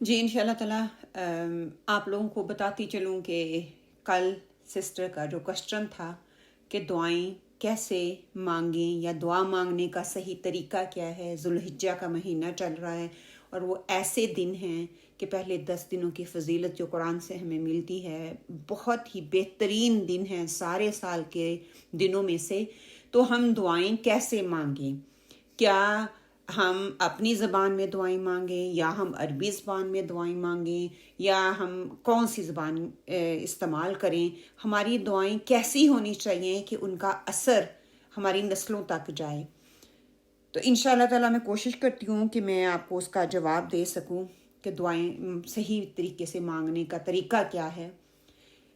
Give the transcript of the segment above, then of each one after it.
जी इंशाल्लाह ताला आप लोगों को बताती चलूँ कि कल सिस्टर का जो क्वेश्चन था कि दुआएं कैसे मांगें या दुआ मांगने का सही तरीका क्या है। जुल्हिज्जा का महीना चल रहा है और वो ऐसे दिन हैं कि पहले 10 दिनों की फजीलत जो कुरान से हमें मिलती है, बहुत ही बेहतरीन दिन है सारे साल के दिनों में से। तो हम दुआएं कैसे मांगें? क्या हम अपनी ज़बान में दुआएं मांगें या हम अरबी ज़बान में दुआएं मांगें या हम कौन सी ज़बान इस्तेमाल करें? हमारी दुआएं कैसी होनी चाहिए कि उनका असर हमारी नस्लों तक जाए? तो इंशाल्लाह ताला मैं कोशिश करती हूँ कि मैं आपको उसका जवाब दे सकूँ कि दुआएं सही तरीके से मांगने का तरीका क्या है।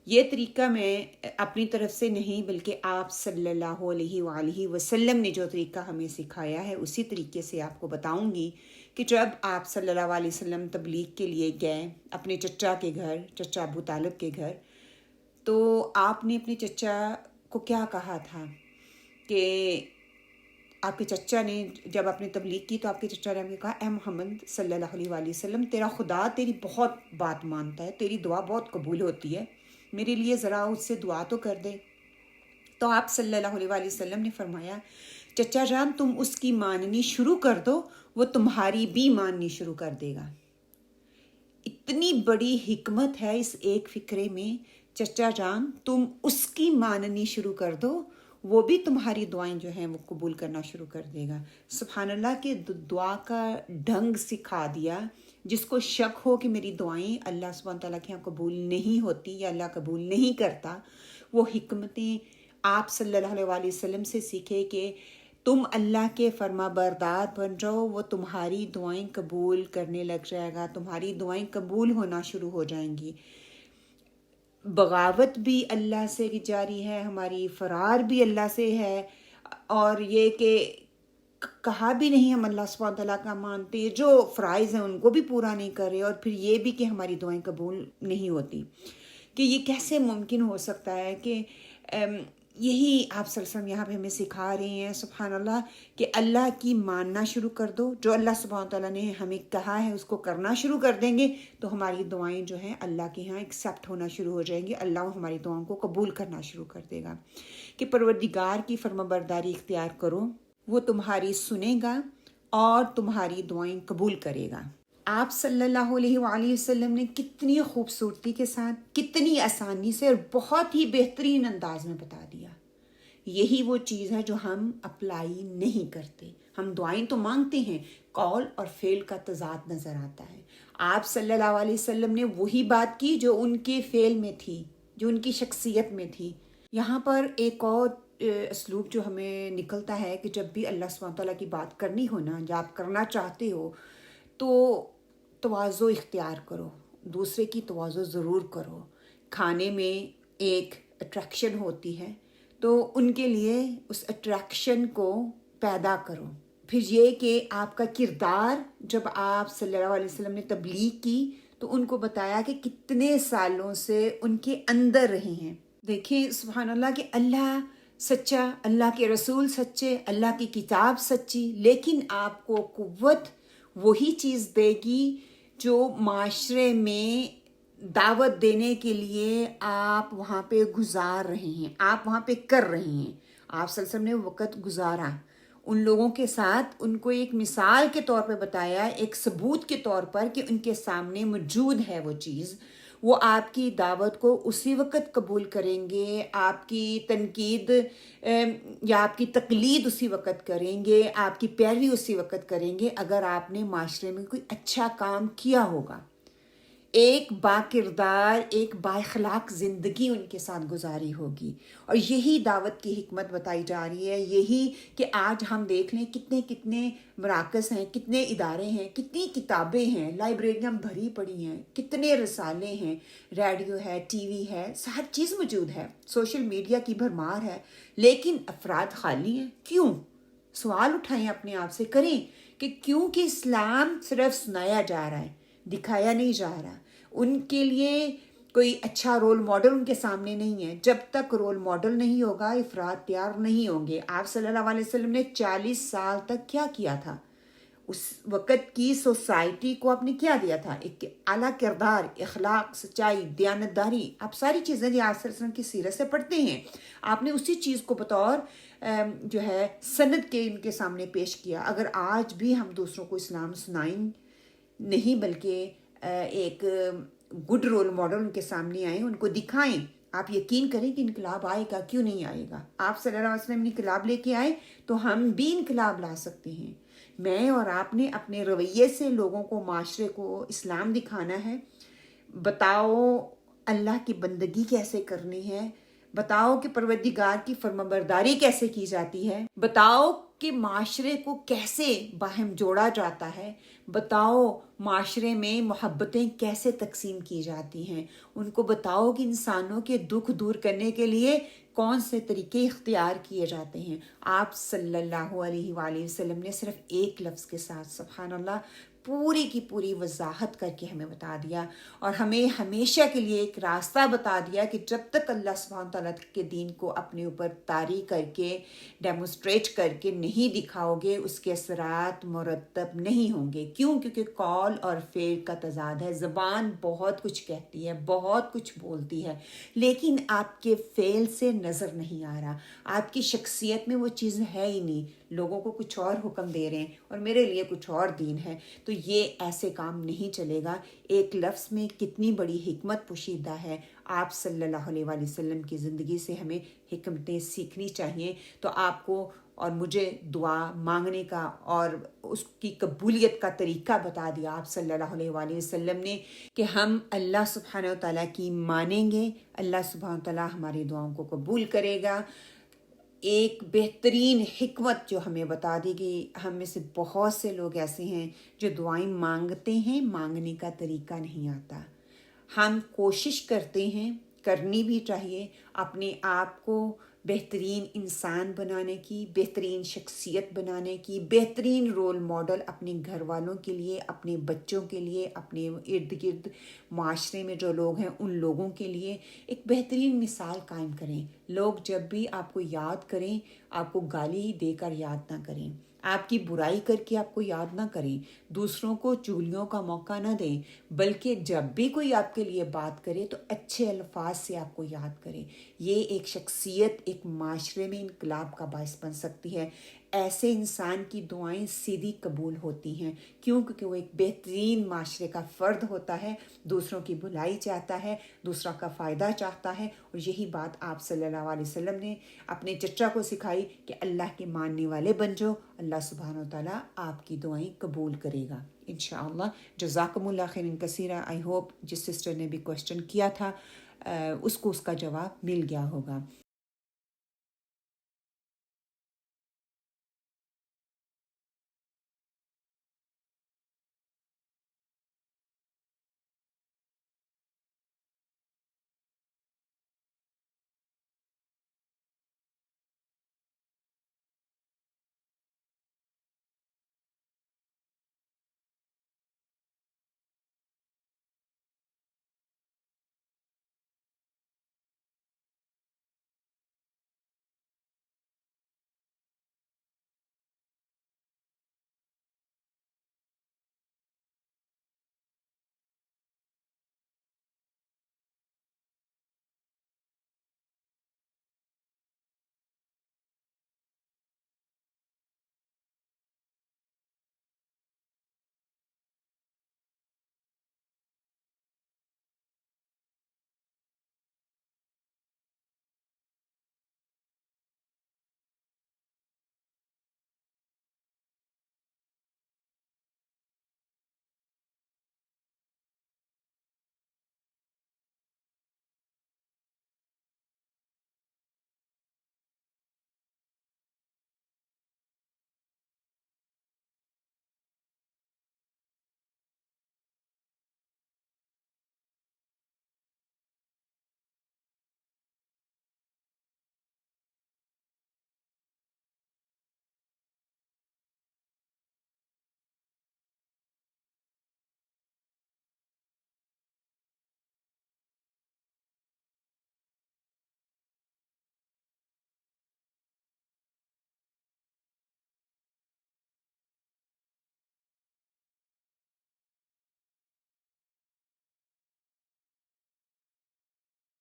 ये तरीका मैं अपनी तरफ से नहीं बल्कि आप सल्लल्लाहु अलैहि वसल्लम ने जो तरीका हमें सिखाया है उसी तरीके से आपको बताऊंगी कि जब आप सल्लल्लाहु अलैहि वसल्लम तबलीग के लिए गए अपने चचा के घर, चचा अबू तालिब के घर, तो आपने अपने चचा को क्या कहा था कि आपके चचा ने जब आपने तबलीग की तो आपके चचा ने कहा, ए मोहम्मद सल्लल्लाहु अलैहि वसल्लम, तेरा खुदा तेरी बहुत बात मानता है, तेरी दुआ बहुत कबूल होती है, मेरे लिए ज़रा उससे दुआ तो कर दे। तो आप सल्लल्लाहु अलैहि वसल्लम ने फरमाया, चचा जान तुम उसकी माननी शुरू कर दो, वो तुम्हारी भी माननी शुरू कर देगा। इतनी बड़ी हिकमत है इस एक फिक्रे में। चचा जान तुम उसकी माननी शुरू कर दो, वो भी तुम्हारी दुआएं जो हैं वो कबूल करना शुरू कर देगा। सुभान अल्लाह के दुआ का ढंग सिखा दिया। जिसको शक हो कि मेरी दुआएं अल्लाह सुब्हान तआला के यहाँ कबूल नहीं होती या अल्लाह कबूल नहीं करता, वो हिकमतें आप सल्लल्लाहु अलैहि वसल्लम से सीखे कि तुम अल्लाह के फर्मा बरदार बन जाओ, वो तुम्हारी दुआएं कबूल करने लग जाएगा, तुम्हारी दुआएं कबूल होना शुरू हो जाएंगी। बगावत भी अल्लाह से जारी है, हमारी फरार भी अल्लाह से है, और ये कि कहा भी नहीं हम अल्लाह सुब्हान तआला का मानते, जो फ़राइज़ हैं उनको भी पूरा नहीं कर रहे, और फिर ये भी कि हमारी दुआएं कबूल नहीं होती। कि ये कैसे मुमकिन हो सकता है कि यही आप सल्लल्लाहु यहाँ पे हमें सिखा रहे हैं सुभान अल्लाह कि अल्लाह की मानना शुरू कर दो, जो अल्लाह सुभान तआला ने हमें कहा है उसको करना शुरू कर देंगे तो हमारी दुआएं जो हैं अल्लाह के यहाँ एक्सेप्ट होना शुरू हो जाएंगी, अल्लाह हमारी दुआओं को कबूल करना शुरू कर देगा। कि परवरदिगार की फर्माबरदारी इख्तियार करो, वो तुम्हारी सुनेगा और तुम्हारी दुआएं कबूल करेगा। आप सल्लल्लाहु अलैहि वसल्लम ने कितनी खूबसूरती के साथ, कितनी आसानी से और बहुत ही बेहतरीन अंदाज में बता दिया। यही वो चीज़ है जो हम अप्लाई नहीं करते। हम दुआएं तो मांगते हैं, कौल और फेल का तजाद नज़र आता है। आप सल्लल्लाहु अलैहि वसल्लम ने वही बात की जो उनके फेल में थी, जो उनकी शख्सियत में थी। यहाँ पर एक और असलूब जो हमें निकलता है कि जब भी अल्लाह सुब्हान तआला की बात करनी हो ना, जब आप करना चाहते हो तो तवाज़ो इख्तियार करो, दूसरे की तवाज़ो ज़रूर करो। खाने में एक अट्रैक्शन होती है तो उनके लिए उस अट्रैक्शन को पैदा करो। फिर ये कि आपका किरदार, जब आप सल्लल्लाहु अलैहि वसल्लम ने तबलीग की तो उनको बताया कि कितने सालों से उनके अंदर रहे हैं। देखिए सुभान अल्लाह कि अल्लाह सच्चा, अल्लाह के रसूल सच्चे, अल्लाह की किताब सच्ची, लेकिन आपको कुव्वत वही चीज़ देगी जो माशरे में दावत देने के लिए आप वहाँ पे गुजार रहे हैं, आप वहाँ पे कर रहे हैं। आप सल्लल्लाहु अलैहि वसल्लम ने वक़्त गुजारा उन लोगों के साथ, उनको एक मिसाल के तौर पे बताया, एक सबूत के तौर पर कि उनके सामने मौजूद है वो चीज़। वो आपकी दावत को उसी वक़्त कबूल करेंगे, आपकी तनकीद या आपकी तकलीद उसी वक़्त करेंगे, आपकी पैरवी उसी वक़्त करेंगे अगर आपने माशरे में कोई अच्छा काम किया होगा। एक बाकिरदार, एक बाइखलाक ज़िंदगी उनके साथ गुजारी होगी। और यही दावत की हिकमत बताई जा रही है। यही कि आज हम देख लें कितने कितने मराकज़ हैं, कितने इदारे हैं, कितनी किताबें हैं, लाइब्रेरियाँ भरी पड़ी हैं, कितने रसाले हैं, रेडियो है, टीवी है, हर चीज़ मौजूद है, सोशल मीडिया की भरमार है, लेकिन अफराद खाली हैं। क्यों? सवाल उठाएं अपने आप से, करें कि क्योंकि इस्लाम सिर्फ सुनाया जा रहा है, दिखाया नहीं जा रहा। उनके लिए कोई अच्छा रोल मॉडल उनके सामने नहीं है। जब तक रोल मॉडल नहीं होगा अफराद तैयार नहीं होंगे। आप सल्लल्लाहु अलैहि वसल्लम ने 40 साल तक क्या किया था? اس وقت کی سوسائٹی کو آپ نے کیا دیا تھا؟ ایک اعلیٰ کردار، اخلاق، سچائی، دیانتداری. آپ ساری چیزیں جو آپ صلی اللہ علیہ وسلم کی سیرت سے پڑھتے ہیں، آپ نے اسی چیز کو بطور جو ہے سند کے ان کے سامنے پیش کیا. اگر آج بھی ہم دوسروں کو اسلام سنائیں نہیں بلکہ ایک گڈ رول ماڈل ان کے سامنے آئیں، ان کو دکھائیں، آپ یقین کریں کہ انقلاب آئے گا. کیوں نہیں آئے گا؟ آپ صلی اللہ علیہ وسلم انقلاب لے کے آئے تو ہم بھی انقلاب لا سکتے ہیں. میں اور آپ نے اپنے رویے سے لوگوں کو، معاشرے کو اسلام دکھانا ہے. بتاؤ اللہ کی بندگی کیسے کرنی ہے، بتاؤ کہ پروردگار کی فرمانبرداری کیسے کی جاتی ہے، بتاؤ کہ معاشرے کو کیسے باہم جوڑا جاتا ہے، بتاؤ معاشرے میں محبتیں کیسے تقسیم کی جاتی ہیں، ان کو بتاؤ کہ انسانوں کے دکھ دور کرنے کے لیے کون سے طریقے اختیار کیے جاتے ہیں. آپ صلی اللہ علیہ وآلہ وسلم نے صرف ایک لفظ کے ساتھ سبحان اللہ پوری کی پوری وضاحت کر کے ہمیں بتا دیا، اور ہمیں ہمیشہ کے لیے ایک راستہ بتا دیا کہ جب تک اللہ سبحانہ تعالیٰ کے دین کو اپنے اوپر طاری کر کے ڈیمونسٹریٹ کر کے نہیں دکھاؤ گے، اس کے اثرات مرتب نہیں ہوں گے. کیونکہ قول اور فعل کا تضاد ہے. زبان بہت کچھ کہتی ہے، بہت کچھ بولتی ہے، لیکن آپ کے فعل سے نظر نہیں آ رہا. آپ کی شخصیت میں وہ چیز ہے ہی نہیں. لوگوں کو کچھ اور حکم دے رہے ہیں اور میرے لیے کچھ اور دین ہے. تو یہ ایسے کام نہیں چلے گا. ایک لفظ میں کتنی بڑی حکمت پوشیدہ ہے. آپ صلی اللہ علیہ وآلہ وسلم کی زندگی سے ہمیں حکمتیں سیکھنی چاہیے. تو آپ کو اور مجھے دعا مانگنے کا اور اس کی قبولیت کا طریقہ بتا دیا آپ صلی اللہ علیہ وآلہ وسلم نے کہ ہم اللہ سبحانہ و تعالیٰ کی مانیں گے. اللہ سبحانہ و تعالیٰ ہماری دعاؤں کو قبول کرے گا. ایک بہترین حکمت جو ہمیں بتا دی گئی، ہم میں سے بہت سے لوگ ایسے ہیں جو دعائیں مانگتے ہیں، مانگنے کا طریقہ نہیں آتا. ہم کوشش کرتے ہیں، کرنی بھی چاہیے، اپنے آپ کو بہترین انسان بنانے کی، بہترین شخصیت بنانے کی، بہترین رول ماڈل اپنے گھر والوں کے لیے، اپنے بچوں کے لیے، اپنے ارد گرد معاشرے میں جو لوگ ہیں ان لوگوں کے لیے ایک بہترین مثال قائم کریں. لوگ جب بھی آپ کو یاد کریں، آپ کو گالی دے کر یاد نہ کریں، آپ کی برائی کر کے آپ کو یاد نہ کریں، دوسروں کو چغلیوں کا موقع نہ دیں، بلکہ جب بھی کوئی آپ کے لیے بات کرے تو اچھے الفاظ سے آپ کو یاد کریں. یہ ایک شخصیت ایک معاشرے میں انقلاب کا باعث بن سکتی ہے. ایسے انسان کی دعائیں سیدھی قبول ہوتی ہیں، کیونکہ وہ ایک بہترین معاشرے کا فرد ہوتا ہے، دوسروں کی بھلائی چاہتا ہے، دوسرا کا فائدہ چاہتا ہے. اور یہی بات آپ صلی اللہ علیہ وسلم نے اپنے چچا کو سکھائی کہ اللہ کے ماننے والے بن جاؤ، اللہ سبحانہ و تعالیٰ آپ کی دعائیں قبول کرے گا انشاءاللہ. جزاکم اللہ خیرا کثیرا. آئی ہوپ جس سسٹر نے بھی کوشچن کیا تھا اس کو اس کا جواب مل گیا ہوگا.